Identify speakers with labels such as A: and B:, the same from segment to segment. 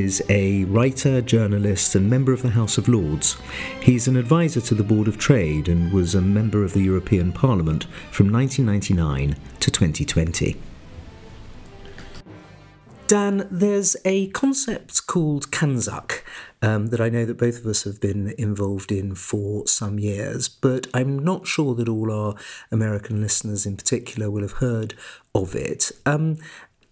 A: is a writer, journalist and member of the House of Lords. He's an advisor to the Board of Trade and was a member of the European Parliament from 1999 to 2020. Dan, there's a concept called Kanzuk that I know that both of us have been involved in for some years, but I'm not sure that all our American listeners in particular will have heard of it.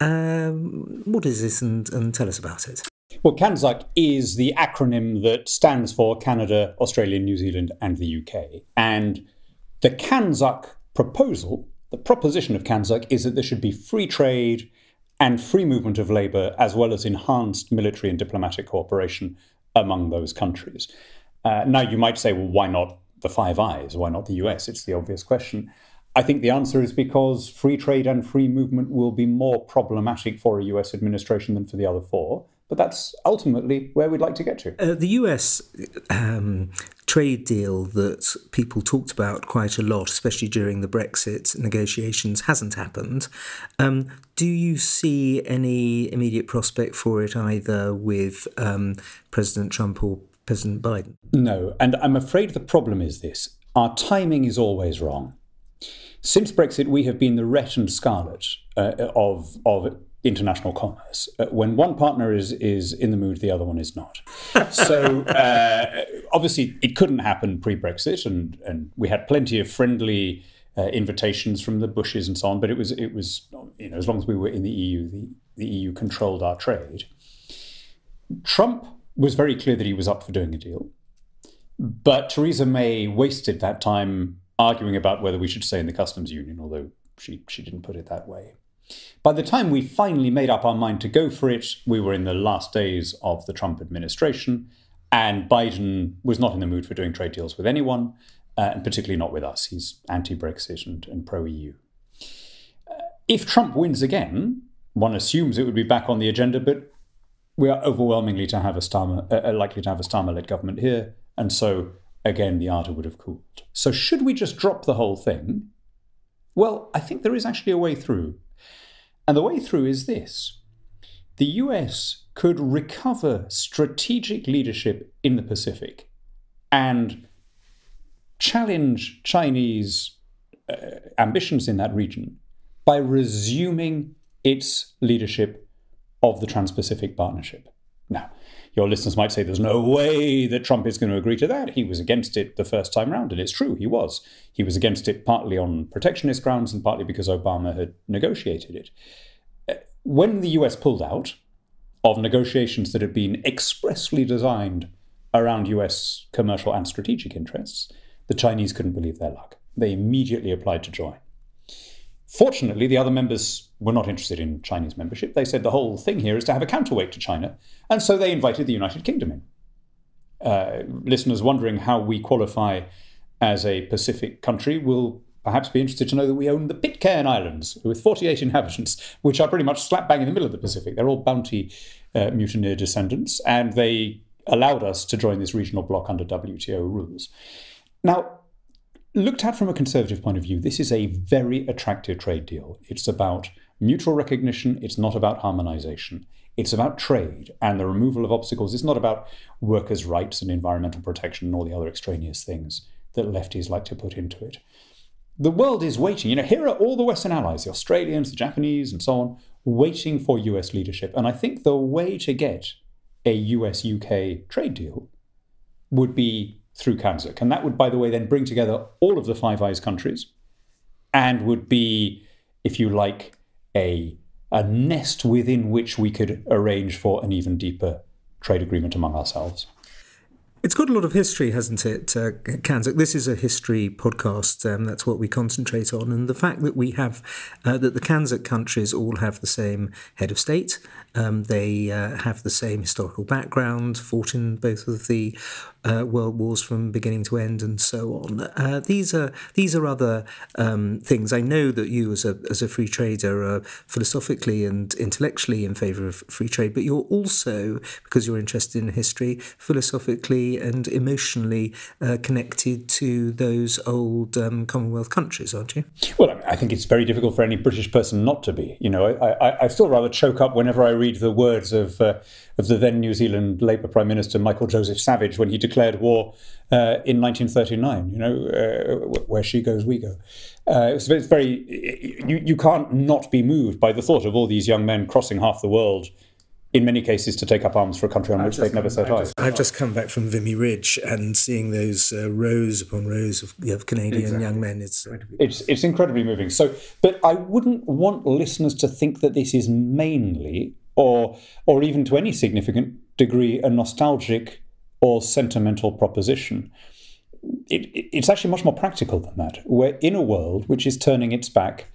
A: What is this, and tell us about it?
B: Well, Kanzuk is the acronym that stands for Canada, Australia, New Zealand and the UK. And the Kanzuk proposal, the proposition of Kanzuk, is that there should be free trade and free movement of labour, as well as enhanced military and diplomatic cooperation among those countries. Now, you might say, well, why not the Five Eyes? Why not the US? It's the obvious question. I think the answer is because free trade and free movement will be more problematic for a US administration than for the other four. But that's ultimately where we'd like to get to. The
A: US trade deal that people talked about quite a lot, especially during the Brexit negotiations, hasn't happened. Do you see any immediate prospect for it either with President Trump or President Biden?
B: No, and I'm afraid the problem is this. Our timing is always wrong. Since Brexit, we have been the Rhett and Scarlet of international commerce. When one partner is in the mood, the other one is not. So obviously it couldn't happen pre-Brexit, and we had plenty of friendly invitations from the Bushes and so on. But it was as long as we were in the EU, the EU controlled our trade. Trump was very clear that he was up for doing a deal, but Theresa May wasted that time arguing about whether we should stay in the customs union, although she didn't put it that way. By the time we finally made up our mind to go for it, we were in the last days of the Trump administration, and Biden was not in the mood for doing trade deals with anyone, and particularly not with us. He's anti-Brexit and pro-EU. If Trump wins again, one assumes it would be back on the agenda, but we are overwhelmingly likely to have a Starmer-led government here, and so, again, the ardor would have cooled. So should we just drop the whole thing? Well, I think there is actually a way through. And the way through is this. The US could recover strategic leadership in the Pacific and challenge Chinese ambitions in that region by resuming its leadership of the Trans-Pacific Partnership. Now, your listeners might say there's no way that Trump is going to agree to that. He was against it the first time round, and it's true, he was. He was against it partly on protectionist grounds and partly because Obama had negotiated it. When the US pulled out of negotiations that had been expressly designed around US commercial and strategic interests, the Chinese couldn't believe their luck. They immediately applied to join. Fortunately, the other members were not interested in Chinese membership. They said the whole thing here is to have a counterweight to China. And so they invited the United Kingdom in. Listeners wondering how we qualify as a Pacific country will perhaps be interested to know that we own the Pitcairn Islands with 48 inhabitants, which are pretty much slap bang in the middle of the Pacific. They're all bounty mutineer descendants, and they allowed us to join this regional bloc under WTO rules. Now, looked at from a conservative point of view, this is a very attractive trade deal. It's about mutual recognition. It's not about harmonization. It's about trade and the removal of obstacles. It's not about workers' rights and environmental protection and all the other extraneous things that lefties like to put into it. The world is waiting. Here are all the Western allies, the Australians, the Japanese, and so on, waiting for US leadership. And I think the way to get a US-UK trade deal would be through Kanzuk. And that would, by the way, then bring together all of the Five Eyes countries and would be, if you like, a nest within which we could arrange for an even deeper trade agreement among ourselves.
A: It's got a lot of history, hasn't it, Kanzuk? This is a history podcast. That's what we concentrate on. And the fact that we have, that the Kanzuk countries all have the same head of state, they have the same historical background, fought in both of the world wars from beginning to end, and so on. These are other things. I know that you, as a free trader, are philosophically and intellectually in favour of free trade, but you're also, because you're interested in history, philosophically and emotionally connected to those old Commonwealth countries, aren't you?
B: Well, I think it's very difficult for any British person not to be. I still rather choke up whenever I read the words of the then New Zealand Labour Prime Minister Michael Joseph Savage when he declared war in 1939. Where she goes, we go. It's very. You can't not be moved by the thought of all these young men crossing half the world, in many cases to take up arms for a country on which they've never set eyes.
A: I've just come back from Vimy Ridge and seeing those rows upon rows of Canadian young men.
B: It's incredibly moving. So, but I wouldn't want listeners to think that this is mainly, or even to any significant degree, a nostalgic or sentimental proposition. It's actually much more practical than that. We're in a world which is turning its back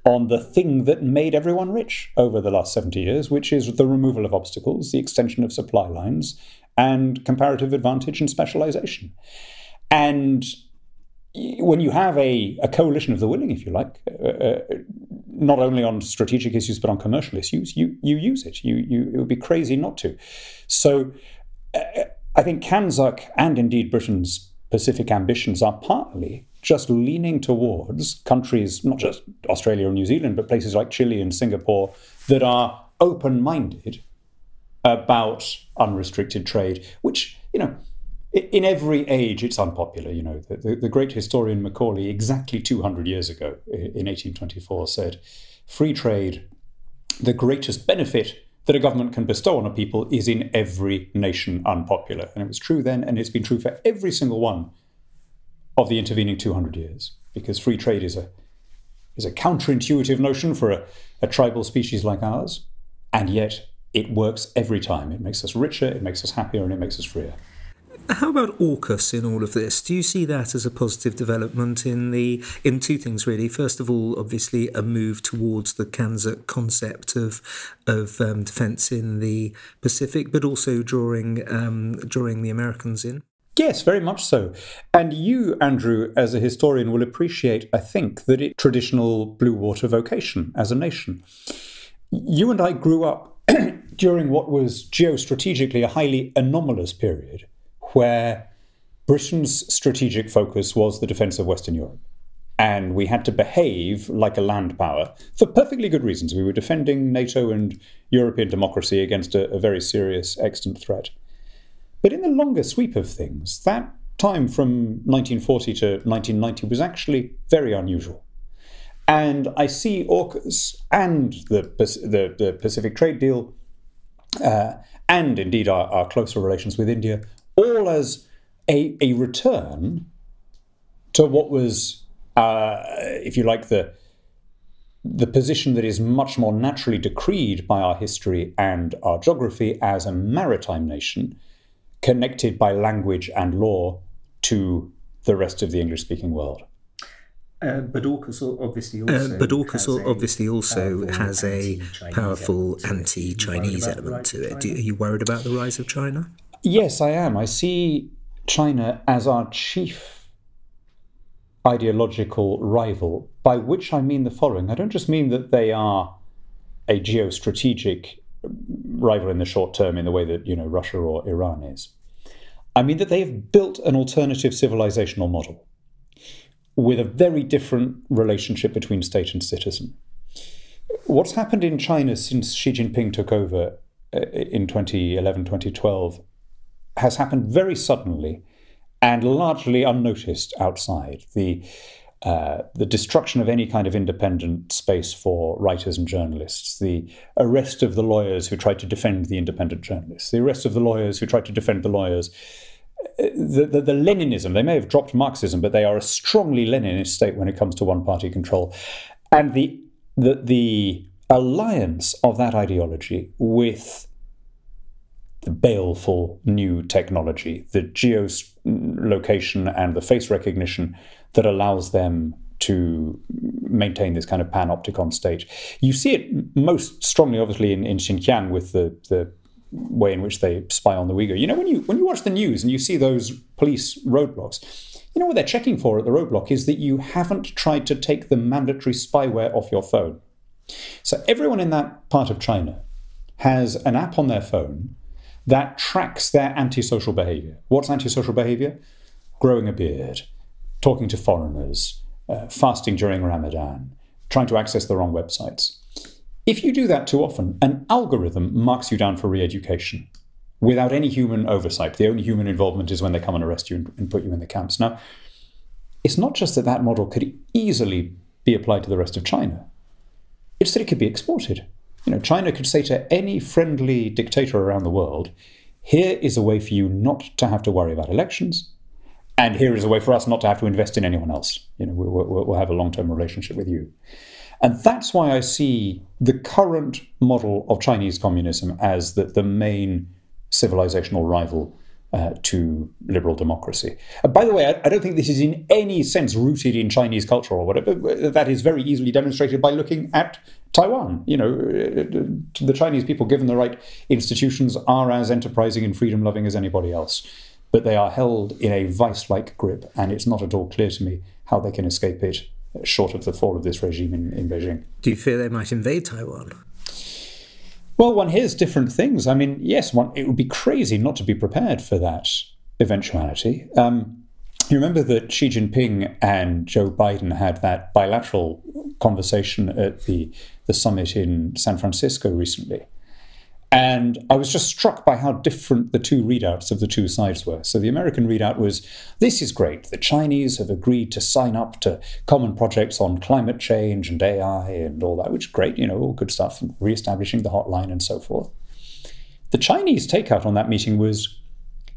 B: on the thing that made everyone rich over the last 70 years, which is the removal of obstacles, the extension of supply lines, and comparative advantage and specialization. And when you have a coalition of the willing, if you like, not only on strategic issues but on commercial issues, you use it. It would be crazy not to. So I think CANZUK and indeed Britain's Pacific ambitions are partly just leaning towards countries, not just Australia or New Zealand, but places like Chile and Singapore that are open-minded about unrestricted trade, which, in every age it's unpopular. The great historian Macaulay, exactly 200 years ago, in 1824, said, "Free trade, the greatest benefit that a government can bestow on a people is in every nation unpopular." And it was true then, and it's been true for every single one of the intervening 200 years, because free trade is a counterintuitive notion for a tribal species like ours, and yet it works every time. It makes us richer, it makes us happier, and it makes us freer.
A: How about AUKUS in all of this? Do you see that as a positive development in two things, really? First of all, obviously, a move towards the CANZUK concept of defence in the Pacific, but also drawing the Americans in?
B: Yes, very much so. And you, Andrew, as a historian, will appreciate, I think, that it's traditional blue water vocation as a nation. You and I grew up during what was geostrategically a highly anomalous period, where Britain's strategic focus was the defence of Western Europe. And we had to behave like a land power for perfectly good reasons. We were defending NATO and European democracy against a very serious extant threat. But in the longer sweep of things, that time from 1940 to 1990 was actually very unusual. And I see AUKUS and the Pacific Trade Deal, and indeed our closer relations with India, all as a return to what was, if you like, the position that is much more naturally decreed by our history and our geography as a maritime nation, connected by language and law to the rest of the English-speaking world.
A: But AUKUS obviously also has a powerful anti-Chinese element to it. Are you worried about the rise of China?
B: Yes, I am. I see China as our chief ideological rival, by which I mean the following. I don't just mean that they are a geostrategic rival in the short term in the way that, Russia or Iran is. I mean that they have built an alternative civilizational model with a very different relationship between state and citizen. What's happened in China since Xi Jinping took over in 2011, 2012 has happened very suddenly and largely unnoticed outside. The destruction of any kind of independent space for writers and journalists, the arrest of the lawyers who tried to defend the independent journalists, the arrest of the lawyers who tried to defend the lawyers, the Leninism. They may have dropped Marxism, but they are a strongly Leninist state when it comes to one-party control. And the alliance of that ideology with the baleful new technology, the geolocation and the face recognition that allows them to maintain this kind of panopticon state. You see it most strongly, obviously, in Xinjiang with the way in which they spy on the Uyghur. When you watch the news and you see those police roadblocks, what they're checking for at the roadblock is that you haven't tried to take the mandatory spyware off your phone. So everyone in that part of China has an app on their phone that tracks their antisocial behavior. What's antisocial behavior? Growing a beard, talking to foreigners, fasting during Ramadan, trying to access the wrong websites. If you do that too often, an algorithm marks you down for re-education without any human oversight. The only human involvement is when they come and arrest you and put you in the camps. Now, it's not just that that model could easily be applied to the rest of China. It's that it could be exported. China could say to any friendly dictator around the world, here is a way for you not to have to worry about elections, and here is a way for us not to have to invest in anyone else. We'll have a long-term relationship with you. And that's why I see the current model of Chinese communism as the main civilizational rival to liberal democracy. By the way, I don't think this is in any sense rooted in Chinese culture or whatever. That is very easily demonstrated by looking at Taiwan. The Chinese people, given the right institutions, are as enterprising and freedom-loving as anybody else. But they are held in a vice-like grip, and it's not at all clear to me how they can escape it, short of the fall of this regime in Beijing.
A: Do you fear they might invade Taiwan?
B: Well, one hears different things. I mean, yes, it would be crazy not to be prepared for that eventuality. You remember that Xi Jinping and Joe Biden had that bilateral conversation at the summit in San Francisco recently. And I was just struck by how different the two readouts of the two sides were. So the American readout was, this is great. The Chinese have agreed to sign up to common projects on climate change and AI and all that, which is great, all good stuff, and reestablishing the hotline and so forth. The Chinese takeout on that meeting was,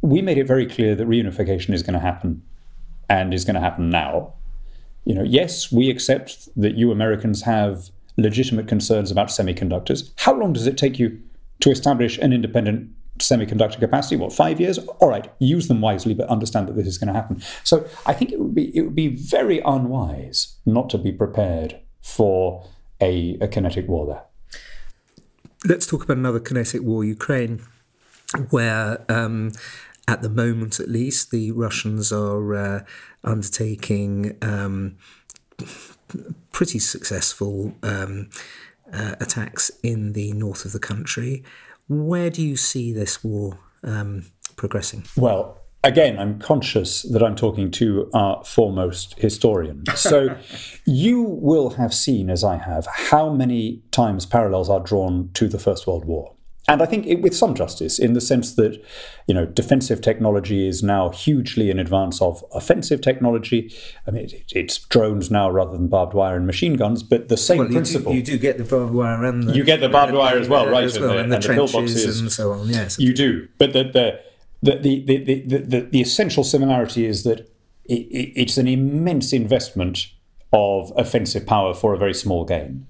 B: we made it very clear that reunification is going to happen and is going to happen now. Yes, we accept that you Americans have legitimate concerns about semiconductors. How long does it take you to establish an independent semiconductor capacity? 5 years? All right, use them wisely, but understand that this is going to happen. So I think it would be very unwise not to be prepared for a kinetic war there.
A: Let's talk about another kinetic war, Ukraine, where at the moment at least the Russians are undertaking pretty successful attacks in the north of the country. Where do you see this war progressing?
B: Well, again, I'm conscious that I'm talking to our foremost historian. So you will have seen, as I have, how many times parallels are drawn to the First World War. And I think with some justice, in the sense that, defensive technology is now hugely in advance of offensive technology. I mean, it's drones now rather than barbed wire and machine guns, but the same principle.
A: You do get the barbed wire and
B: you get the barbed wire as well, right?
A: And the trenches and so on. Yes,
B: you do. But the essential similarity is that it's an immense investment of offensive power for a very small gain.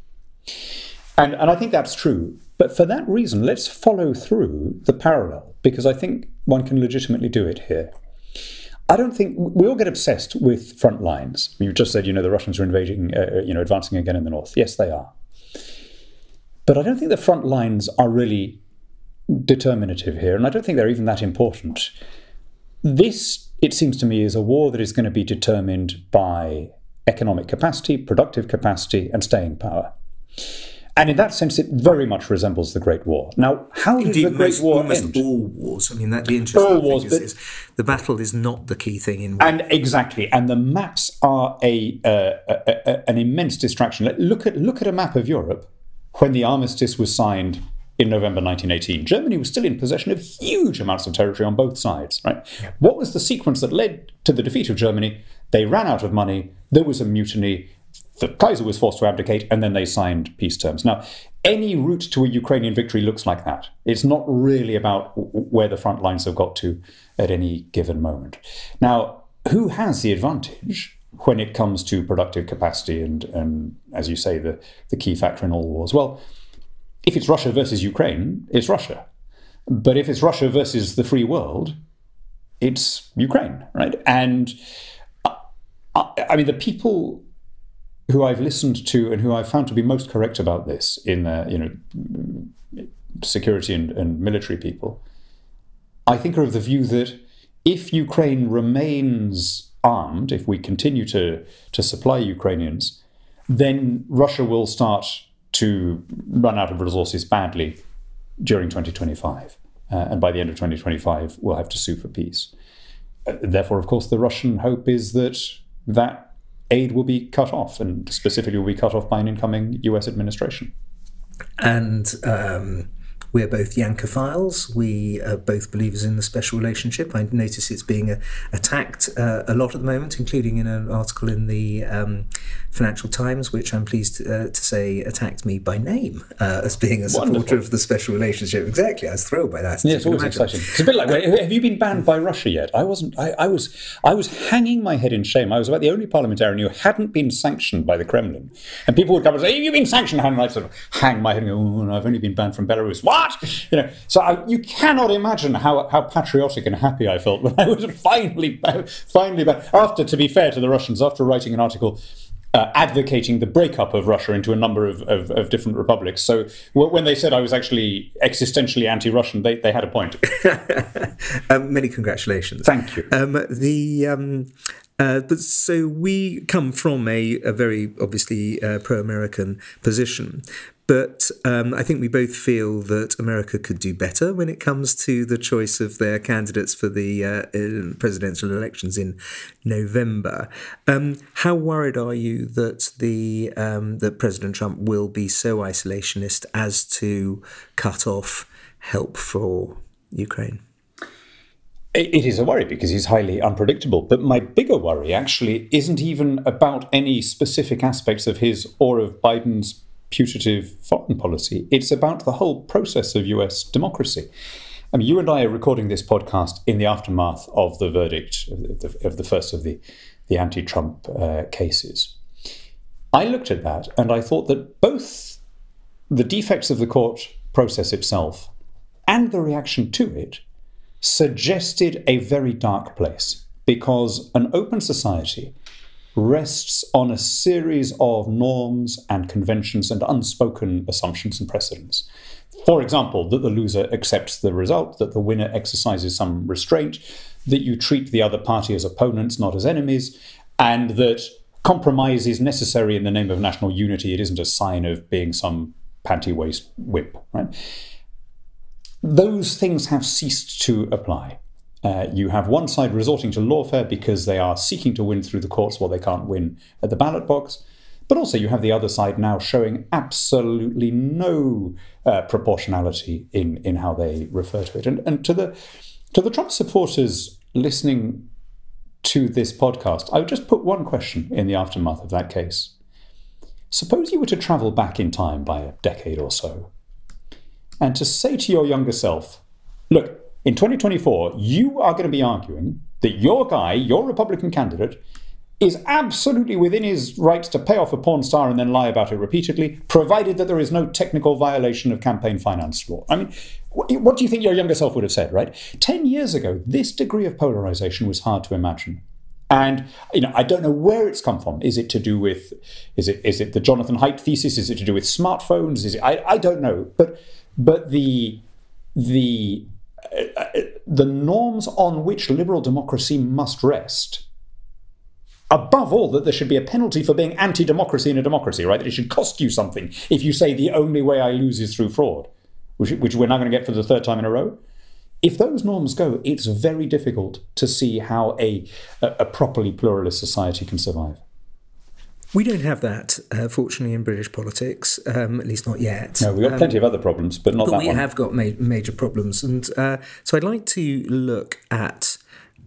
B: And I think that's true. But for that reason, let's follow through the parallel, because I think one can legitimately do it here. I don't think we all get obsessed with front lines. You just said, the Russians are invading, advancing again in the north. Yes, they are. But I don't think the front lines are really determinative here, and I don't think they're even that important. This, it seems to me, is a war that is going to be determined by economic capacity, productive capacity, and staying power. And in that sense, it very much resembles the Great War. Now, how did the Great War end?
A: Almost all wars. I mean, the interesting thing is the battle is not the key thing in war.
B: And exactly. And the maps are an immense distraction. Look at a map of Europe when the armistice was signed in November 1918. Germany was still in possession of huge amounts of territory on both sides. Right? Yeah. What was the sequence that led to the defeat of Germany? They ran out of money. There was a mutiny. The Kaiser was forced to abdicate, and then they signed peace terms. Now, any route to a Ukrainian victory looks like that. It's not really about where the front lines have got to at any given moment. Now, who has the advantage when it comes to productive capacity and as you say, the key factor in all wars? Well, if it's Russia versus Ukraine, it's Russia. But if it's Russia versus the free world, it's Ukraine, right? And I mean, the people who I've listened to and who I've found to be most correct about this in security and military people, I think are of the view that if Ukraine remains armed, if we continue to supply Ukrainians, then Russia will start to run out of resources badly during 2025. And by the end of 2025, we'll have to sue for peace. Therefore, of course, the Russian hope is that aid will be cut off, and specifically will be cut off by an incoming US administration.
A: And we're both Yankophiles. We are both believers in the special relationship. I notice it's being attacked a lot at the moment, including in an article in the Financial Times, which I'm pleased to say attacked me by name as being a supporter
B: Wonderful.
A: of the special relationship. Exactly, I was thrilled by that.
B: Yeah, it's always exciting. It's a bit like, have you been banned by Russia yet? I wasn't. I was hanging my head in shame. I was about the only parliamentarian who hadn't been sanctioned by the Kremlin. And people would come and say, have you been sanctioned? And I'd sort of hang my head and go, oh, no, I've only been banned from Belarus. What? So you cannot imagine how patriotic and happy I felt when I was finally banned. After, to be fair to the Russians, after writing an article advocating the breakup of Russia into a number of different republics. So when they said I was actually existentially anti-Russian, they had a point.
A: Many congratulations.
B: Thank you.
A: But so we come from a very obviously pro-American position. But I think we both feel that America could do better when it comes to the choice of their candidates for the presidential elections in November. How worried are you that that President Trump will be so isolationist as to cut off help for Ukraine?
B: It is a worry because he's highly unpredictable. But my bigger worry actually isn't even about any specific aspects of his or of Biden's putative foreign policy. It's about the whole process of US democracy. I mean, you and I are recording this podcast in the aftermath of the verdict of the first of the anti-Trump cases. I looked at that and I thought that both the defects of the court process itself and the reaction to it suggested a very dark place, because an open society rests on a series of norms and conventions and unspoken assumptions and precedents. For example, that the loser accepts the result, that the winner exercises some restraint, that you treat the other party as opponents, not as enemies, and that compromise is necessary in the name of national unity. It isn't a sign of being some panty-waist wimp, right? Those things have ceased to apply. You have one side resorting to lawfare because they are seeking to win through the courts while they can't win at the ballot box. But also you have the other side now showing absolutely no proportionality in how they refer to it. And to the Trump supporters listening to this podcast, I would just put one question in the aftermath of that case. Suppose you were to travel back in time by a decade or so, and to say to your younger self, look, in 2024, you are going to be arguing that your guy, your Republican candidate, is absolutely within his rights to pay off a porn star and then lie about it repeatedly, provided that there is no technical violation of campaign finance law. I mean, what do you think your younger self would have said, right? 10 years ago, this degree of polarization was hard to imagine. And, I don't know where it's come from. Is it to do with, is it the Jonathan Haidt thesis? Is it to do with smartphones? I don't know. But the norms on which liberal democracy must rest, above all, that there should be a penalty for being anti-democracy in a democracy, right? That it should cost you something if you say the only way I lose is through fraud, which we're now going to get for the third time in a row. If those norms go, it's very difficult to see how a properly pluralist society can survive.
A: We don't have that, fortunately, in British politics, at least not yet.
B: No, we've got plenty of other problems, but not that one.
A: But we have got major problems. And so I'd like to look at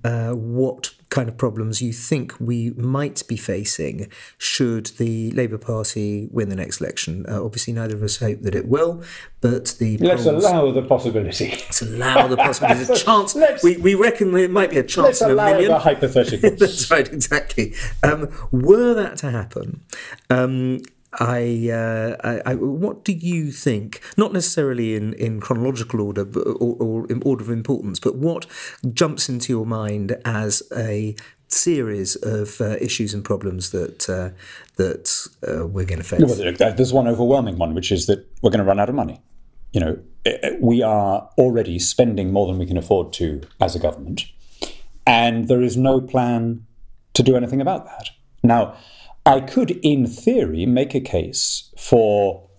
A: what kind of problems you think we might be facing should the Labour Party win the next election. Obviously, neither of us hope that it will, but
B: let's allow the possibility.
A: Let's allow the possibility. There's a chance. We reckon there might be a chance in a million.
B: Let's allow the hypothetical.
A: That's right, exactly. Were that to happen, what do you think, not necessarily in chronological order or in order of importance, but what jumps into your mind as a series of issues and problems that we're going to face?
B: Well, there's one overwhelming one, which is that we're going to run out of money. We are already spending more than we can afford to as a government, and there is no plan to do anything about that. Now, I could, in theory, make a case for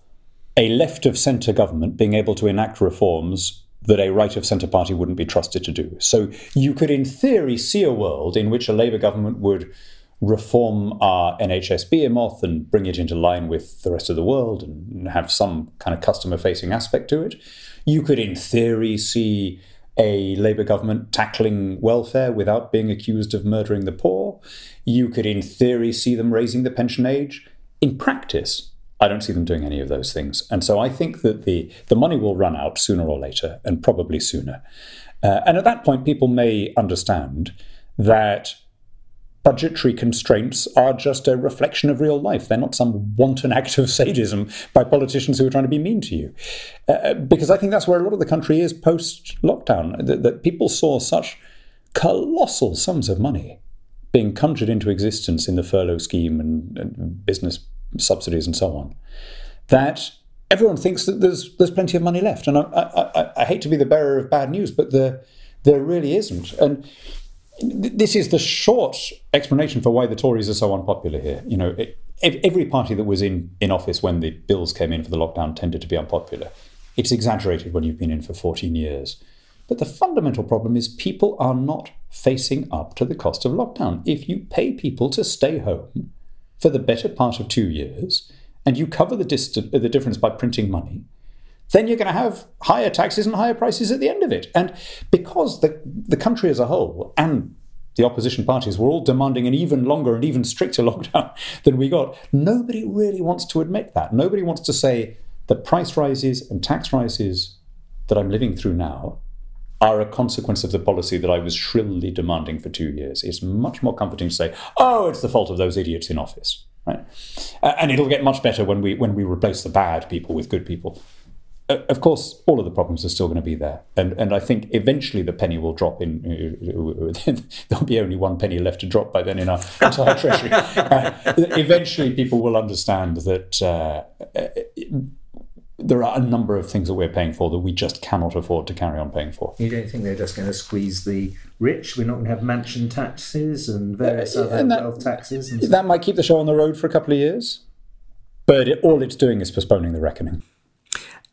B: a left-of-centre government being able to enact reforms that a right-of-centre party wouldn't be trusted to do. So you could, in theory, see a world in which a Labour government would reform our NHS behemoth and bring it into line with the rest of the world and have some kind of customer-facing aspect to it. You could, in theory, see a Labour government tackling welfare without being accused of murdering the poor. You could, in theory, see them raising the pension age. In practice, I don't see them doing any of those things. And so I think that the money will run out sooner or later, and probably sooner. And at that point, people may understand that budgetary constraints are just a reflection of real life. They're not some wanton act of sadism by politicians who are trying to be mean to you. Because I think that's where a lot of the country is post-lockdown, that people saw such colossal sums of money being conjured into existence in the furlough scheme and business subsidies and so on, that everyone thinks that there's plenty of money left. And I hate to be the bearer of bad news, but there really isn't. And this is the short explanation for why the Tories are so unpopular here. You know, every party that was in office when the bills came in for the lockdown tended to be unpopular. It's exaggerated when you've been in for 14 years. But the fundamental problem is people are not facing up to the cost of lockdown. If you pay people to stay home for the better part of 2 years, and you cover the difference by printing money, then you're going to have higher taxes and higher prices at the end of it. And because the country as a whole and the opposition parties were all demanding an even longer and even stricter lockdown than we got, nobody really wants to admit that. Nobody wants to say the price rises and tax rises that I'm living through now are a consequence of the policy that I was shrilly demanding for 2 years. It's much more comforting to say, oh, it's the fault of those idiots in office, right? And it'll get much better when we replace the bad people with good people. Of course, all of the problems are still going to be there. And I think eventually the penny will drop in. There'll be only 1 penny left to drop by then in our entire treasury. Eventually people will understand that there are a number of things that we're paying for that we just cannot afford to carry on paying for.
A: You don't think they're just going to squeeze the rich? We're not going to have mansion taxes and various other wealth taxes? And
B: that might keep the show on the road for a couple of years. But all it's doing is postponing the reckoning.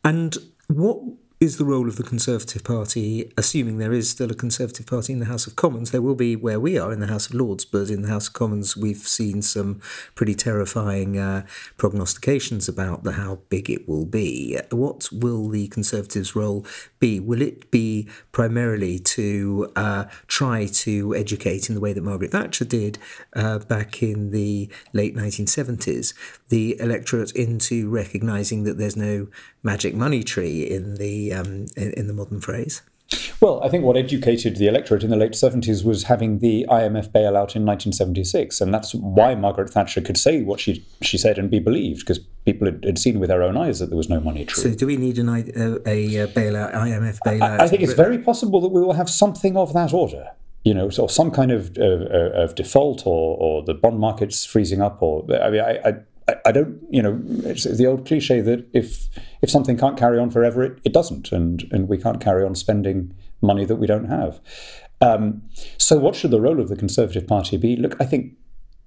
A: And what is the role of the Conservative Party, assuming there is still a Conservative Party in the House of Commons? There will be where we are in the House of Lords, but in the House of Commons we've seen some pretty terrifying prognostications about how big it will be. What will the Conservatives' role be? Will it be primarily to try to educate in the way that Margaret Thatcher did back in the late 1970s, the electorate into recognising that there's no magic money tree in the modern phrase?
B: Well, I think what educated the electorate in the late 70s was having the IMF bailout in 1976. And that's why Margaret Thatcher could say what she said and be believed, because people had seen with their own eyes that there was no money tree.
A: So do we need a bailout, IMF bailout?
B: I think it's very possible that we will have something of that order. You know, so some kind of default or the bond markets freezing up. I don't, it's the old cliche that if something can't carry on forever, it doesn't. And we can't carry on spending money that we don't have. So what should the role of the Conservative Party be? Look, I think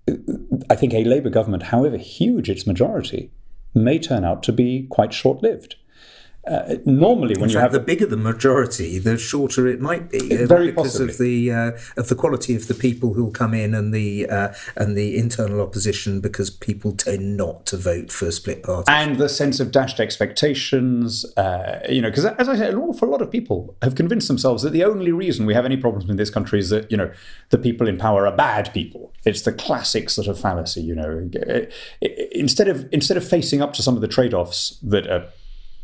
B: a Labour government, however huge its majority, may turn out to be quite short-lived. Normally, when you have
A: the bigger the majority, the shorter it might be, because of the quality of the people who will come in and the internal opposition, because people tend not to vote for split parties,
B: and the sense of dashed expectations. Because as I said, an awful lot of people have convinced themselves that the only reason we have any problems in this country is that the people in power are bad people. It's the classic sort of fallacy. Instead of facing up to some of the trade-offs that a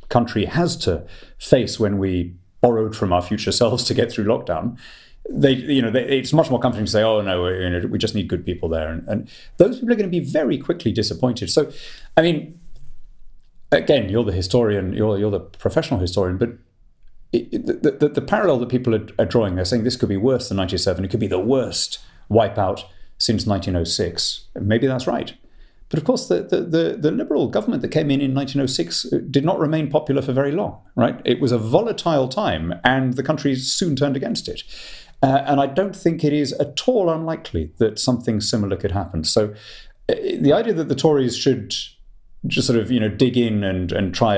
B: country has to face when we borrowed from our future selves to get through lockdown, it's much more comforting to say, oh no, we just need good people there, and those people are going to be very quickly disappointed. So, I mean, again, you're the historian, you're the professional historian, but the parallel that people are drawing, they're saying this could be worse than 97, it could be the worst wipeout since 1906. Maybe that's right. But of course, the Liberal government that came in 1906 did not remain popular for very long, right? It was a volatile time, and the country soon turned against it. And I don't think it is at all unlikely that something similar could happen. So the idea that the Tories should just sort of, dig in and try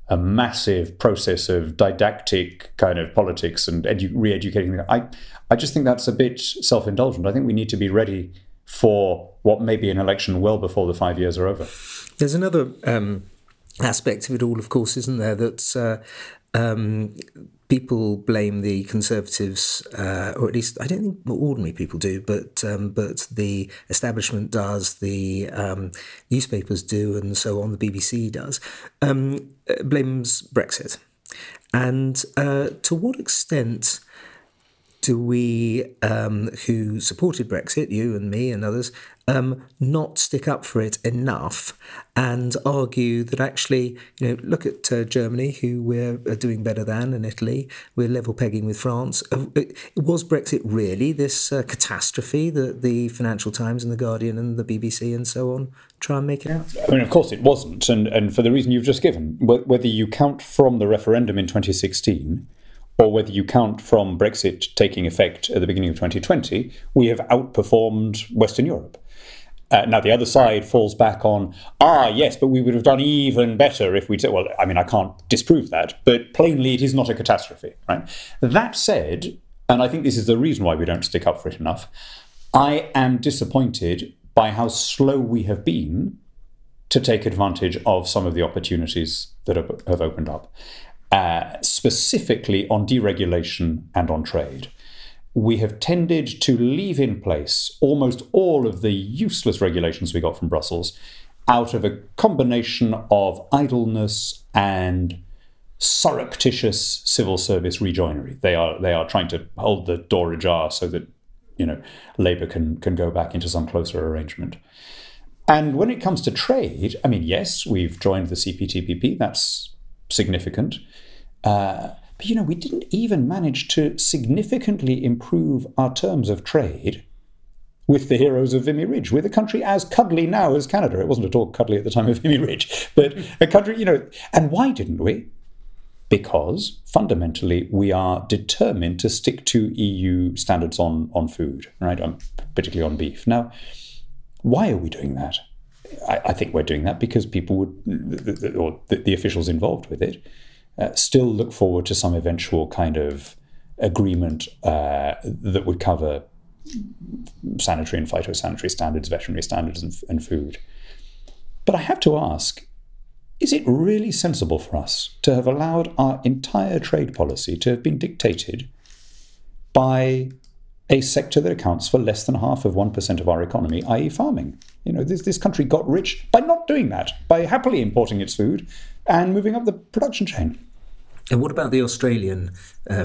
B: a massive process of didactic kind of politics and re-educating them, I just think that's a bit self-indulgent. I think we need to be ready for what may be an election well before the 5 years are over.
A: There's another aspect of it all, of course, isn't there, that people blame the Conservatives, or at least I don't think ordinary people do, but the establishment does, the newspapers do, and so on, the BBC does, blames Brexit. And to what extent do we, who supported Brexit, you and me and others, not stick up for it enough and argue that actually, look at Germany, who we're doing better than, and Italy, we're level pegging with France. Was Brexit really this catastrophe that the Financial Times and the Guardian and the BBC and so on try and make it out?
B: I mean, of course it wasn't, and for the reason you've just given, whether you count from the referendum in 2016 or whether you count from Brexit taking effect at the beginning of 2020, we have outperformed Western Europe. Now, the other side falls back on, yes, but we would have done even better if we'd said, well, I mean, I can't disprove that, but plainly it is not a catastrophe, right? That said, and I think this is the reason why we don't stick up for it enough, I am disappointed by how slow we have been to take advantage of some of the opportunities that have opened up. Specifically on deregulation and on trade. We have tended to leave in place almost all of the useless regulations we got from Brussels out of a combination of idleness and surreptitious civil service rejoinery. They are trying to hold the door ajar so that Labour can go back into some closer arrangement. And when it comes to trade, I mean, yes, we've joined the CPTPP. That's significant. But we didn't even manage to significantly improve our terms of trade with the heroes of Vimy Ridge. We're the country as cuddly now as Canada. It wasn't at all cuddly at the time of Vimy Ridge, but a country, and why didn't we? Because fundamentally we are determined to stick to EU standards on food, right? Particularly on beef. Now, why are we doing that? I think we're doing that because people would, or the officials involved with it, still look forward to some eventual kind of agreement that would cover sanitary and phytosanitary standards, veterinary standards, and food. But I have to ask, is it really sensible for us to have allowed our entire trade policy to have been dictated by a sector that accounts for less than half of 1% of our economy, i.e. farming? This country got rich by not doing that, by happily importing its food and moving up the production chain.
A: And what about the Australian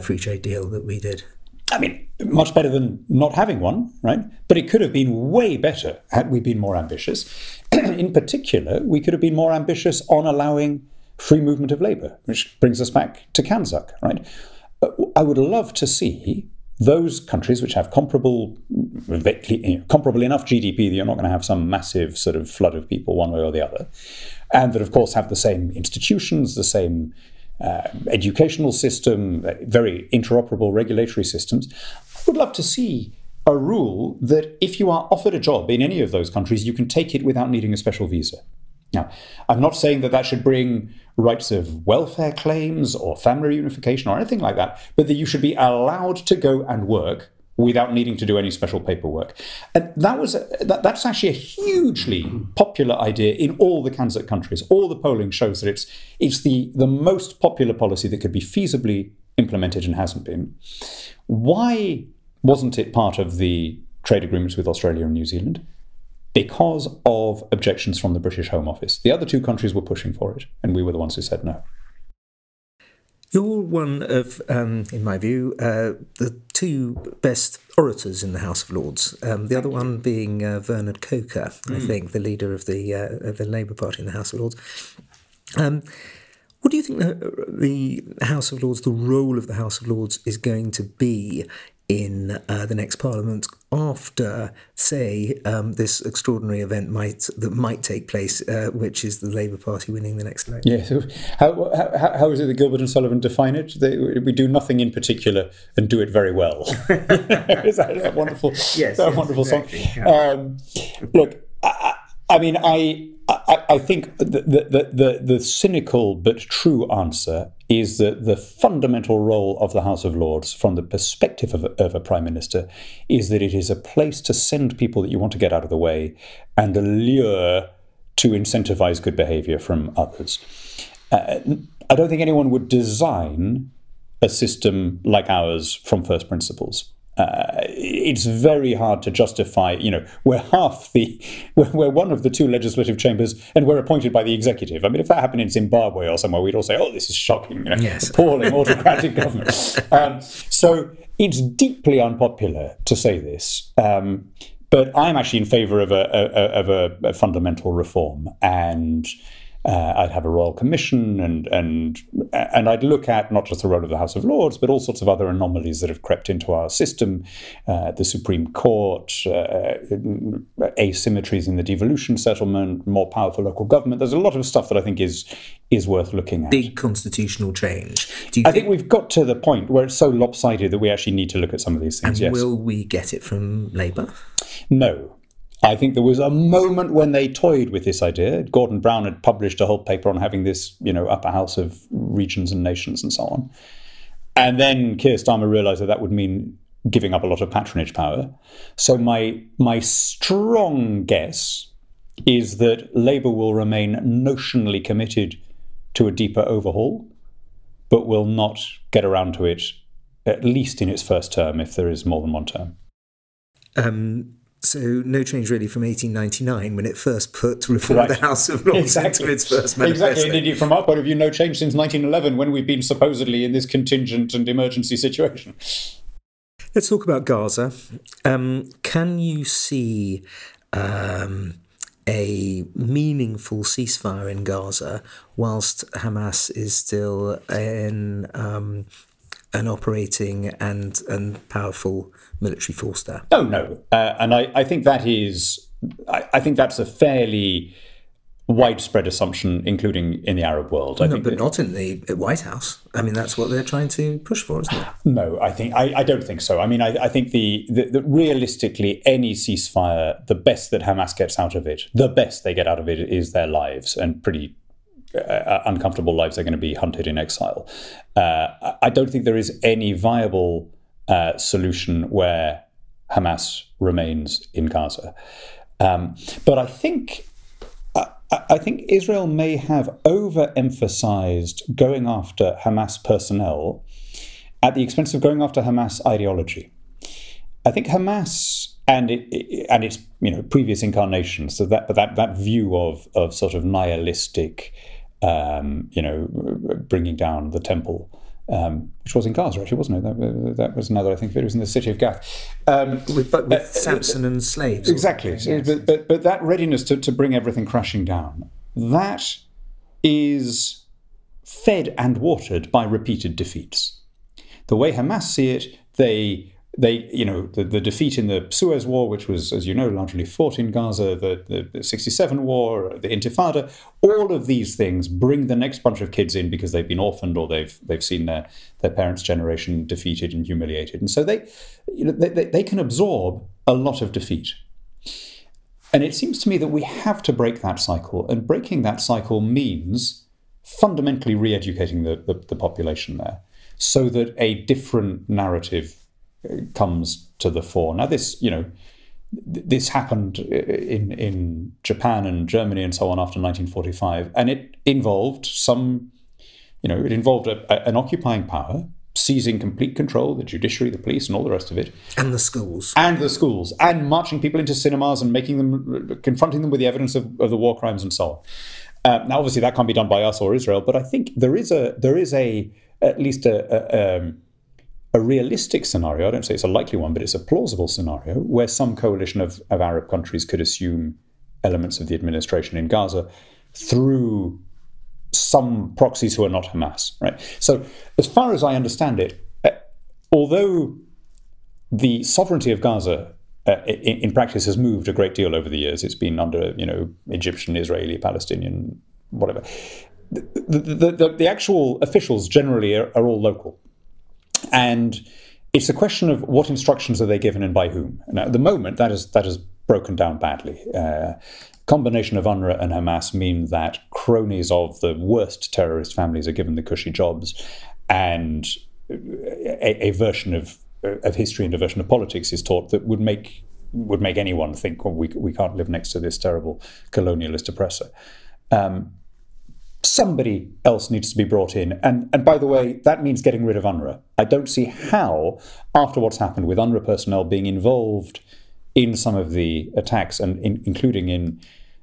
A: free trade deal that we did?
B: I mean, much better than not having one, right? But it could have been way better had we been more ambitious. In particular, we could have been more ambitious on allowing free movement of labour, which brings us back to Kanzuk, right? I would love to see those countries which have comparable enough GDP that you're not going to have some massive sort of flood of people one way or the other, and that, of course, have the same institutions, the same educational system, very interoperable regulatory systems. I would love to see a rule that if you are offered a job in any of those countries, you can take it without needing a special visa. Now, I'm not saying that should bring rights of welfare claims or family reunification or anything like that, but that you should be allowed to go and work without needing to do any special paperwork. And that's actually a hugely popular idea in all the Kanzuk countries. All the polling shows that it's the most popular policy that could be feasibly implemented and hasn't been. Why wasn't it part of the trade agreements with Australia and New Zealand? Because of objections from the British Home Office. The other two countries were pushing for it, and we were the ones who said no.
A: You're one of, in my view, the two best orators in the House of Lords. The other one being Bernard Coker, I think, the leader of the Labour Party in the House of Lords. What do you think the House of Lords, the role of the House of Lords, is going to be in the next Parliament after, say, this extraordinary event that might take place, which is the Labour Party winning the next election?
B: Yeah. So how is it that Gilbert and Sullivan define it? We do nothing in particular and do it very well. Is that wonderful?
A: Yes.
B: Wonderful
A: exactly.
B: song.
A: Yeah.
B: Look, I mean, I think the cynical but true answer is that the fundamental role of the House of Lords, from the perspective of a Prime Minister, is that it is a place to send people that you want to get out of the way and a lure to incentivize good behavior from others. I don't think anyone would design a system like ours from first principles. It's very hard to justify, we're one of the two legislative chambers and we're appointed by the executive. I mean, if that happened in Zimbabwe or somewhere, we'd all say, oh, this is shocking,
A: yes.
B: Appalling autocratic government. So it's deeply unpopular to say this. But I'm actually in favour of a fundamental reform, and I'd have a royal commission, and I'd look at not just the role of the House of Lords, but all sorts of other anomalies that have crept into our system, the Supreme Court, asymmetries in the devolution settlement, more powerful local government. There's a lot of stuff that I think is worth looking at.
A: Big constitutional change.
B: I think we've got to the point where it's so lopsided that we actually need to look at some of these things.
A: And will we get it from Labour?
B: No. I think there was a moment when they toyed with this idea. Gordon Brown had published a whole paper on having this, upper house of regions and nations and so on. And then Keir Starmer realised that would mean giving up a lot of patronage power. So my strong guess is that Labour will remain notionally committed to a deeper overhaul, but will not get around to it, at least in its first term, if there is more than one term.
A: So no change really from 1899 when it first put reform of the House of Lords into its first manifesto.
B: Exactly. Indeed, from our point of view, no change since 1911 when we've been supposedly in this contingent and emergency situation.
A: Let's talk about Gaza. Can you see a meaningful ceasefire in Gaza whilst Hamas is still an operating and powerful military force there?
B: Oh, no. And I think that is, I think that's a fairly widespread assumption, including in the Arab world.
A: But not in the White House. I mean, that's what they're trying to push for, isn't it?
B: No, I don't think so. I mean, I think the realistically, any ceasefire, the best that Hamas gets out of it, the best they get out of it is their lives, and pretty uncomfortable lives. They're going to be hunted in exile. I don't think there is any viable solution where Hamas remains in Gaza. But I think Israel may have overemphasized going after Hamas personnel at the expense of going after Hamas ideology. I think Hamas and its previous incarnations, so that view of sort of nihilistic, bringing down the temple, which was in Gaza, actually, wasn't it? That was another, I think, it was in the city of Gath.
A: With Samson and slaves.
B: Exactly. Yes. But that readiness to bring everything crashing down, that is fed and watered by repeated defeats. The way Hamas see it, the defeat in the Suez War, which was, as you know, largely fought in Gaza, the 67 war, the Intifada, all of these things bring the next bunch of kids in because they've been orphaned or they've seen their parents' generation defeated and humiliated. And so they can absorb a lot of defeat. And it seems to me that we have to break that cycle. And breaking that cycle means fundamentally re-educating the population there so that a different narrative comes to the fore. Now, this happened in Japan and Germany and so on after 1945, and it involved an occupying power seizing complete control, the judiciary, the police, and all the rest of it,
A: and the schools,
B: and marching people into cinemas and confronting them with the evidence of the war crimes and so on. Now, obviously, that can't be done by us or Israel, but I think there is at least a realistic scenario. I don't say it's a likely one, but it's a plausible scenario where some coalition of Arab countries could assume elements of the administration in Gaza through some proxies who are not Hamas, right? So as far as I understand it, although the sovereignty of Gaza in practice has moved a great deal over the years, it's been under Egyptian, Israeli, Palestinian, whatever, the actual officials generally are all local. And it's a question of what instructions are they given and by whom. Now, at the moment, that has broken down badly. Combination of UNRWA and Hamas mean that cronies of the worst terrorist families are given the cushy jobs, and a version of history and a version of politics is taught that would make anyone think, well, we can't live next to this terrible colonialist oppressor. Somebody else needs to be brought in. And by the way, that means getting rid of UNRWA. I don't see how, after what's happened with UNRWA personnel being involved in some of the attacks, and including in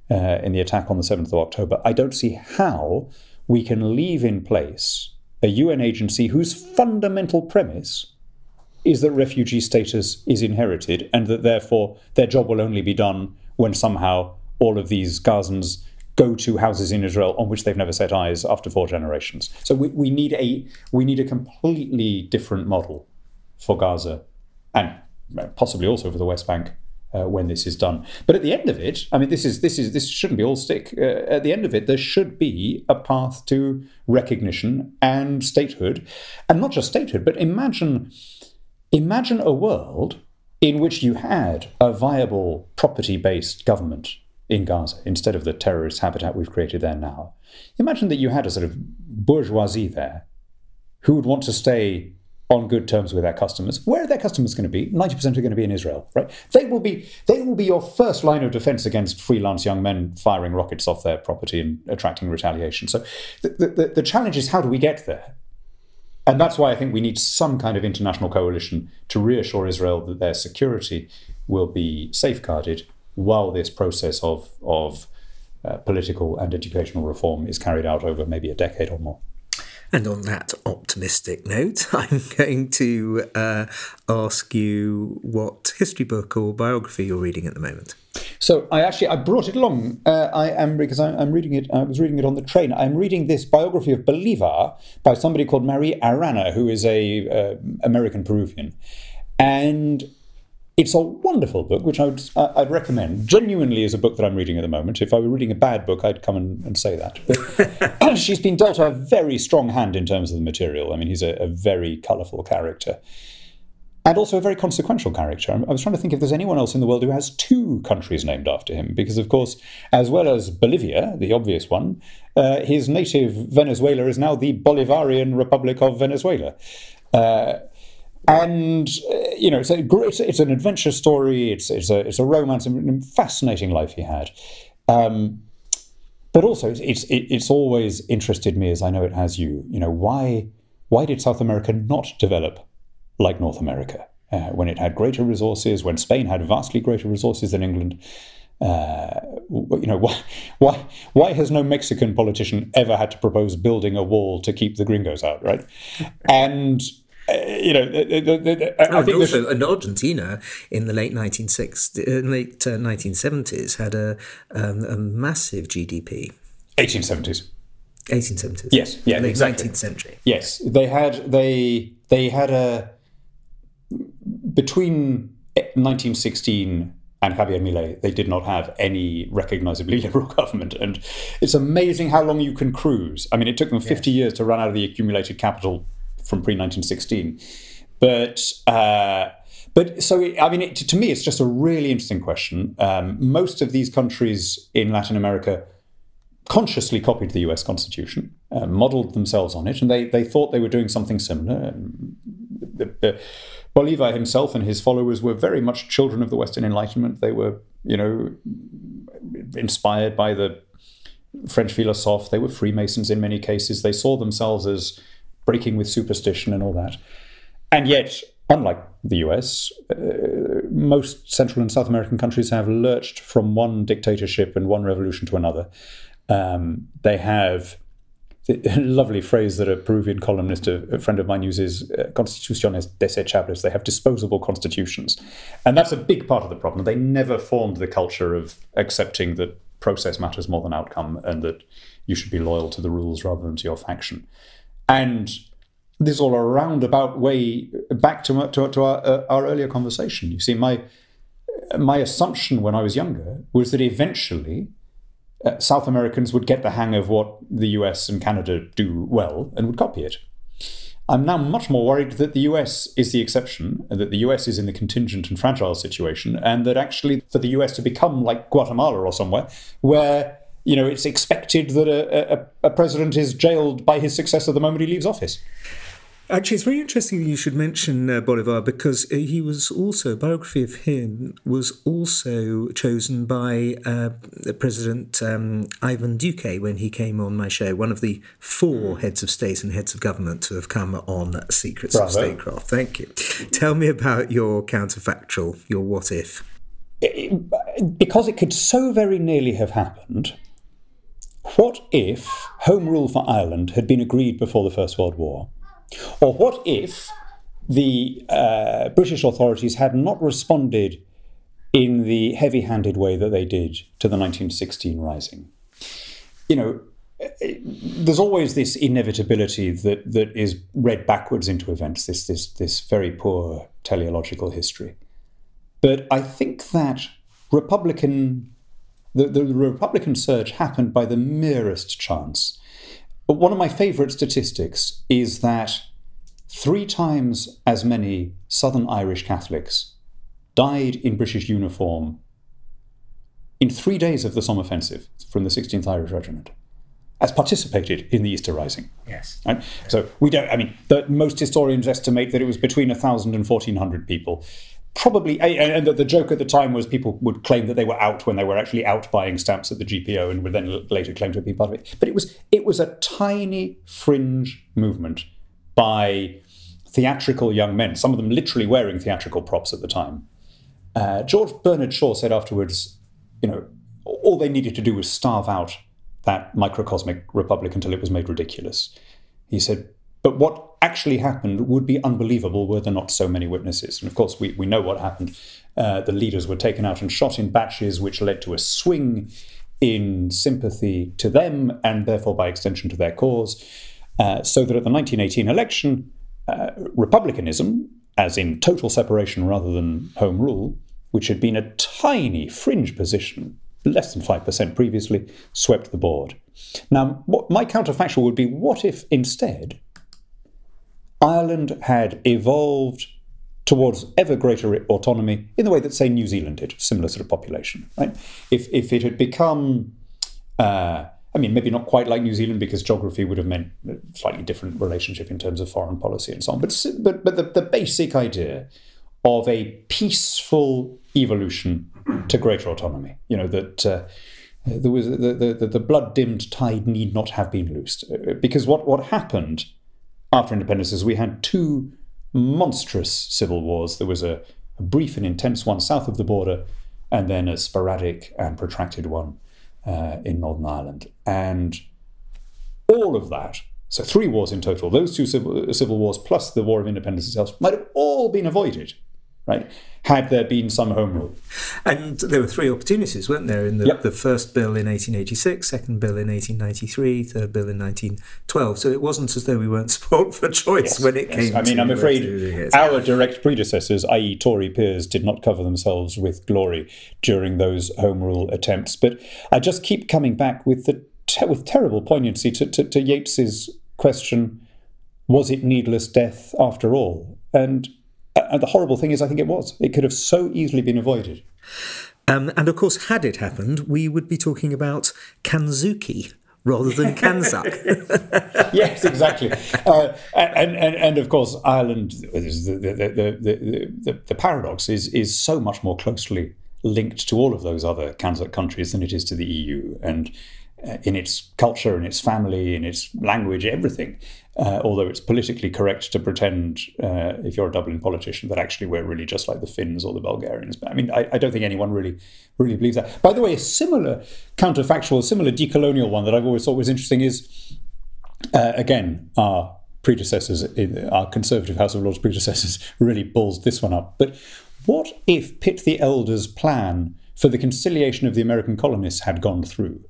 B: the attack on the 7th of October, I don't see how we can leave in place a UN agency whose fundamental premise is that refugee status is inherited and that therefore their job will only be done when somehow all of these Gazans go to houses in Israel on which they've never set eyes after 4 generations. So we need a completely different model for Gaza and possibly also for the West Bank when this is done. But at the end of it, I mean, this shouldn't be all stick. At the end of it, there should be a path to recognition and statehood, and not just statehood, but imagine a world in which you had a viable property-based government in Gaza instead of the terrorist habitat we've created there now. Imagine that you had a sort of bourgeoisie there who would want to stay on good terms with their customers. Where are their customers going to be? 90% are going to be in Israel, right? They will be your first line of defense against freelance young men firing rockets off their property and attracting retaliation. So the challenge is, how do we get there? And that's why I think we need some kind of international coalition to reassure Israel that their security will be safeguarded while this process of political and educational reform is carried out over maybe a decade or more.
A: And on that optimistic note, I'm going to ask you what history book or biography you're reading at the moment.
B: So I brought it along. Because I'm reading it. I was reading it on the train. I'm reading this biography of Bolivar by somebody called Marie Arana, who is a American Peruvian, and it's a wonderful book, which I'd recommend. Genuinely is a book that I'm reading at the moment. If I were reading a bad book, I'd come and say that. But she's been dealt a very strong hand in terms of the material. I mean, he's a very colourful character. And also a very consequential character. I was trying to think if there's anyone else in the world who has 2 countries named after him. Because, of course, as well as Bolivia, the obvious one, his native Venezuela is now the Bolivarian Republic of Venezuela. And it's an adventure story. It's a romance, a fascinating life he had. But also, it's always interested me, as I know it has you. Why did South America not develop like North America when it had greater resources? When Spain had vastly greater resources than England? Why has no Mexican politician ever had to propose building a wall to keep the gringos out? Right, and.
A: I think also, and Argentina in the late 1970s had a massive GDP.
B: 1870s.
A: Yes,
B: yeah,
A: late
B: exactly.
A: 19th century.
B: Yes, they had a between 1916 and Javier Milei, they did not have any recognizably liberal government. And it's amazing how long you can cruise. I mean, it took them 50 years to run out of the accumulated capital from pre-1916. But so, I mean, to me, it's just a really interesting question. Most of these countries in Latin America consciously copied the US Constitution, modeled themselves on it, and they thought they were doing something similar. Bolivar himself and his followers were very much children of the Western Enlightenment. They were, inspired by the French philosophes. They were Freemasons in many cases. They saw themselves as breaking with superstition and all that. And yet, unlike the US, most Central and South American countries have lurched from one dictatorship and one revolution to another. They have a lovely phrase that a Peruvian columnist, a friend of mine, uses, constituciones desechables. They have disposable constitutions. And that's a big part of the problem. They never formed the culture of accepting that process matters more than outcome and that you should be loyal to the rules rather than to your faction. And this is all a roundabout way back to our earlier conversation. You see, my assumption when I was younger was that eventually South Americans would get the hang of what the US and Canada do well and would copy it. I'm now much more worried that the US is the exception, and that the US is in the contingent and fragile situation, and that actually for the US to become like Guatemala or somewhere, where it's expected that a president is jailed by his successor the moment he leaves office.
A: Actually, it's very interesting that you should mention Bolivar, because he was also, a biography of him was also chosen by President Ivan Duque when he came on my show, one of the 4 heads of state and heads of government to have come on Secrets of Statecraft. Thank you. Tell me about your counterfactual, your what if.
B: Because it could so very nearly have happened, what if Home Rule for Ireland had been agreed before the First World War? Or what if the British authorities had not responded in the heavy-handed way that they did to the 1916 Rising? There's always this inevitability that is read backwards into events, this very poor teleological history. But I think that the Republican surge happened by the merest chance. One of my favourite statistics is that 3 times as many Southern Irish Catholics died in British uniform in 3 days of the Somme offensive from the 16th Irish Regiment as participated in the Easter Rising.
A: Yes.
B: Right? So most historians estimate that it was between 1,000 and 1,400 people. Probably, and the joke at the time was people would claim that they were out when they were actually out buying stamps at the GPO, and would then later claim to have been part of it. But it was a tiny fringe movement by theatrical young men, some of them literally wearing theatrical props at the time. George Bernard Shaw said afterwards, all they needed to do was starve out that microcosmic republic until it was made ridiculous. He said, but what actually happened would be unbelievable were there not so many witnesses. And of course, we know what happened. The leaders were taken out and shot in batches, which led to a swing in sympathy to them, and therefore by extension to their cause. So that at the 1918 election, republicanism, as in total separation rather than home rule, which had been a tiny fringe position, less than 5% previously, swept the board. Now, my counterfactual would be, what if instead Ireland had evolved towards ever greater autonomy in the way that, say, New Zealand did, similar sort of population, right? If it had become, maybe not quite like New Zealand, because geography would have meant a slightly different relationship in terms of foreign policy and so on. But the basic idea of a peaceful evolution to greater autonomy, that there was the blood-dimmed tide need not have been loosed, because what happened after independence is we had 2 monstrous civil wars. There was a brief and intense one south of the border, and then a sporadic and protracted one in Northern Ireland. And all of that, so 3 wars in total, those 2 civil wars plus the War of Independence itself, might have all been avoided, right, had there been some home rule.
A: And there were 3 opportunities, weren't there? In the first bill in 1886, second bill in 1893, third bill in 1912. So it wasn't as though we weren't spoilt for choice when it came to...
B: I'm afraid our direct predecessors, i.e. Tory peers, did not cover themselves with glory during those home rule attempts. But I just keep coming back with with terrible poignancy to Yeats's question, was it needless death after all? And the horrible thing is, I think it was. It could have so easily been avoided. And
A: of course, had it happened, we would be talking about Kanzuki rather than Kanzak.
B: Yes, exactly. And of course, Ireland, the paradox is so much more closely linked to all of those other Kanzak countries than it is to the EU. And in its culture, in its family, in its language, everything. Although it's politically correct to pretend, if you're a Dublin politician, that actually we're really just like the Finns or the Bulgarians. But I don't think anyone really believes that. By the way, a similar counterfactual, similar decolonial one that I've always thought was interesting is, again, our predecessors, our Conservative House of Lords predecessors really balls this one up. But what if Pitt the Elder's plan for the conciliation of the American colonists had gone through,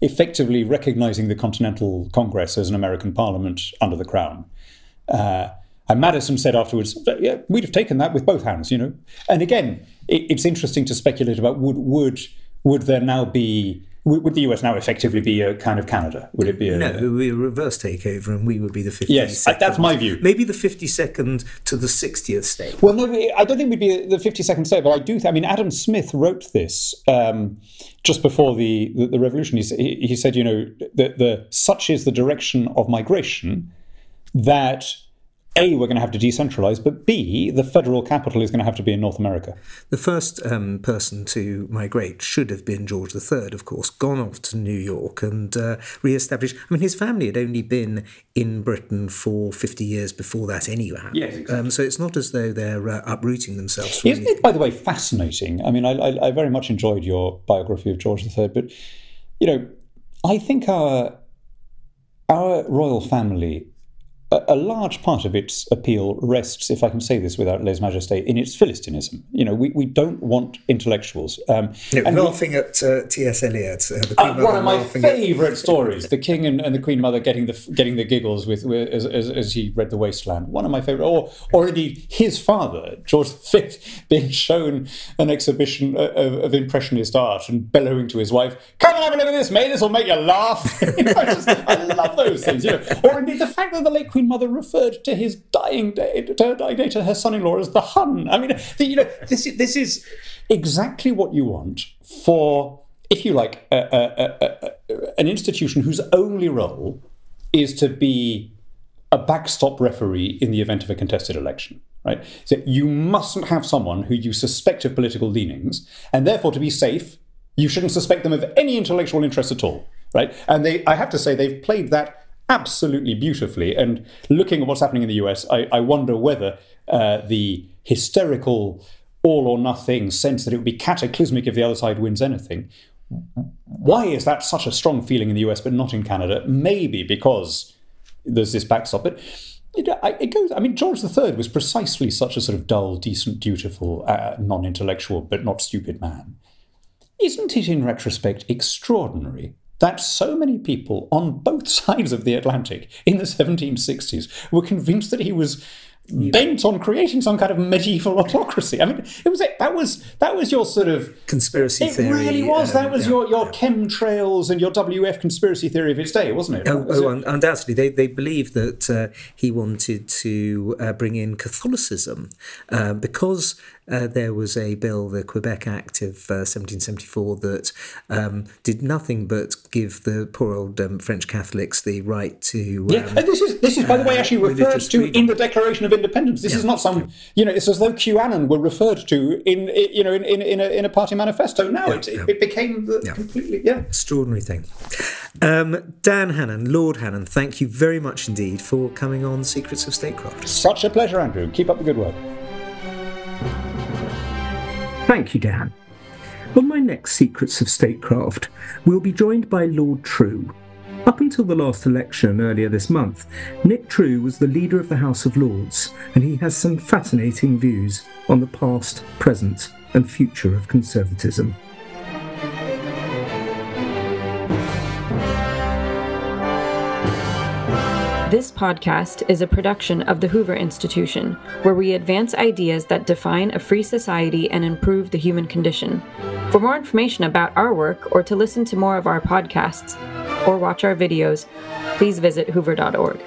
B: effectively recognising the Continental Congress as an American parliament under the Crown? And Madison said afterwards, yeah, we'd have taken that with both hands, And again, it's interesting to speculate about would there now be Would the US now effectively be a kind of Canada? Would it be a...
A: No, it would be a reverse takeover, and we would be the 52nd.
B: Yes, that's my view.
A: Maybe the 52nd to the 60th state.
B: Well, no, I don't think we'd be the 52nd state, but I do. I mean, Adam Smith wrote this just before the revolution. He said, such is the direction of migration that A, we're going to have to decentralize, but B, the federal capital is going to have to be in North America.
A: The first person to migrate should have been George III, of course, gone off to New York and re-established. I mean, his family had only been in Britain for 50 years before that anyway.
B: Yes, exactly.
A: So it's not as though they're uprooting themselves.
B: Isn't it, by the way, fascinating? I mean, I very much enjoyed your biography of George III, but, I think our royal family, a large part of its appeal rests, if I can say this without lèse-majesté, in its Philistinism. We don't want intellectuals.
A: Laughing at T.S. Eliot. The Queen
B: one of my favourite stories, the King and the Queen Mother getting the giggles as he read The Wasteland. One of my favourite, or indeed his father, George V, being shown an exhibition of Impressionist art and bellowing to his wife, "Come and have a look at this, mate. This will make you laugh." I love those things. Or indeed the fact that the late Queen Mother referred to his dying day to her son-in-law as the Hun. I mean, this is exactly what you want for, if you like, an institution whose only role is to be a backstop referee in the event of a contested election. Right? So you mustn't have someone who you suspect of political leanings, and therefore, to be safe, you shouldn't suspect them of any intellectual interest at all. Right? And I have to say, they've played that absolutely beautifully. And looking at what's happening in the US, I wonder whether the hysterical all or nothing sense that it would be cataclysmic if the other side wins anything, why is that such a strong feeling in the US but not in Canada? Maybe because there's this backstop. But George III was precisely such a sort of dull, decent, dutiful, non-intellectual but not stupid man. Isn't it in retrospect extraordinary that so many people on both sides of the Atlantic in the 1760s were convinced that he was bent on creating some kind of medieval autocracy? I mean, that was your sort of
A: conspiracy theory.
B: It really was. That was your chemtrails and your WF conspiracy theory of its day, wasn't it?
A: Undoubtedly. They believed that he wanted to bring in Catholicism because there was a bill, the Quebec Act of 1774, that did nothing but give the poor old French Catholics the right to...
B: and this is, by the way, actually referred to freedom in the Declaration of Independence. This is not some... it's as though QAnon were referred to in a party manifesto. Now it became completely...
A: Extraordinary thing. Dan Hannan, Lord Hannan, thank you very much indeed for coming on Secrets of Statecraft.
B: Such a pleasure, Andrew. Keep up the good work.
A: Thank you, Dan. On my next Secrets of Statecraft, we'll be joined by Lord True. Up until the last election earlier this month, Nick True was the leader of the House of Lords, and he has some fascinating views on the past, present, and future of conservatism.
C: This podcast is a production of the Hoover Institution, where we advance ideas that define a free society and improve the human condition. For more information about our work, or to listen to more of our podcasts, or watch our videos, please visit hoover.org.